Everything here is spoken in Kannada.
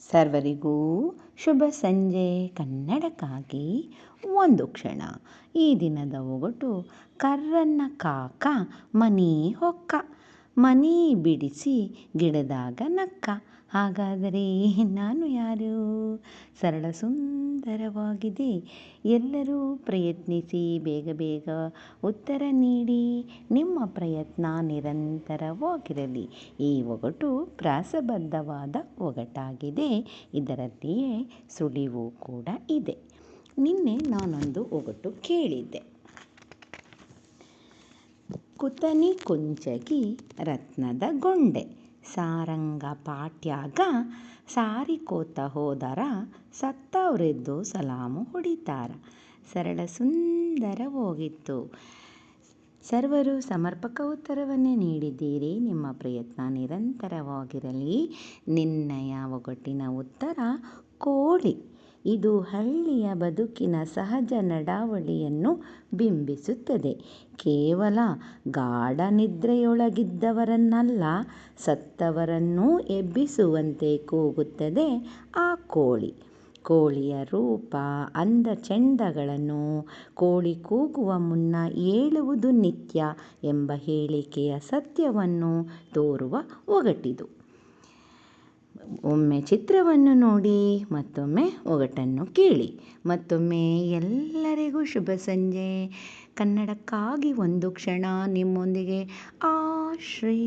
ಸರ್ವರಿಗೂ ಶುಭ ಸಂಜೆ. ಕನ್ನಡಕ್ಕಾಗಿ ಒಂದು ಕ್ಷಣ. ಈ ದಿನದ ಒಗಟು: ಕರ್ರನ್ನ ಕಾಕ ಮನಿ ಹೊಕ್ಕ, ಮನಿ ಬಿಡಿಸಿ ಗಿಡದಾಗ ನಕ್ಕ. ಹಾಗಾದರೆ ನಾನು ಯಾರು? ಸರಳ ಸುಂದರವಾಗಿದೆ. ಎಲ್ಲರೂ ಪ್ರಯತ್ನಿಸಿ, ಬೇಗ ಬೇಗ ಉತ್ತರ ನೀಡಿ. ನಿಮ್ಮ ಪ್ರಯತ್ನ ನಿರಂತರವಾಗಿರಲಿ. ಈ ಒಗಟು ಪ್ರಾಸಬದ್ಧವಾದ ಒಗಟಾಗಿದೆ. ಇದರಲ್ಲಿಯೇ ಸುಳಿವು ಕೂಡ ಇದೆ. ನಿನ್ನೆ ನಾನೊಂದು ಒಗಟು ಕೇಳಿದ್ದೆ. ಕುತನಿ ಕುಂಚಗಿ ರತ್ನದ ಗೊಂಡೆ, ಸಾರಂಗ ಪಾಟ್ಯಾಗ ಸಾರಿಕೋತ ಹೋದರ, ಸತ್ತವ್ರೆದ್ದು ಸಲಾಮು ಹೊಡಿತಾರ. ಸರಳ ಸುಂದರವಾಗಿತ್ತು. ಸರ್ವರು ಸಮರ್ಪಕ ಉತ್ತರವನ್ನೇ ನೀಡಿದ್ದೀರಿ. ನಿಮ್ಮ ಪ್ರಯತ್ನ ನಿರಂತರವಾಗಿರಲಿ. ನಿನ್ನೆಯ ಒಗಟಿನ ಉತ್ತರ ಕೋಳಿ. ಇದು ಹಳ್ಳಿಯ ಬದುಕಿನ ಸಹಜ ನಡಾವಳಿಯನ್ನು ಬಿಂಬಿಸುತ್ತದೆ. ಕೇವಲ ಗಾಢ ನಿದ್ರೆಯೊಳಗಿದ್ದವರನ್ನಲ್ಲ, ಸತ್ತವರನ್ನೂ ಎಬ್ಬಿಸುವಂತೆ ಕೂಗುತ್ತದೆ ಆ ಕೋಳಿ. ಕೋಳಿಯ ರೂಪ, ಅಂದ ಚೆಂದಗಳನ್ನು ಕೋಳಿ ಕೂಗುವ ಮುನ್ನ ಏಳುವುದು ನಿತ್ಯ ಎಂಬ ಹೇಳಿಕೆಯ ಸತ್ಯವನ್ನು ತೋರುವ ಒಗಟಿದು. ಒಮ್ಮೆ ಚಿತ್ರವನ್ನು ನೋಡಿ, ಮತ್ತೊಮ್ಮೆ ಒಗಟನ್ನು ಕೇಳಿ. ಮತ್ತೊಮ್ಮೆ ಎಲ್ಲರಿಗೂ ಶುಭ ಸಂಜೆ. ಕನ್ನಡಕ್ಕಾಗಿ ಒಂದು ಕ್ಷಣ. ನಿಮ್ಮೊಂದಿಗೆ ಆಶ್ರೇ.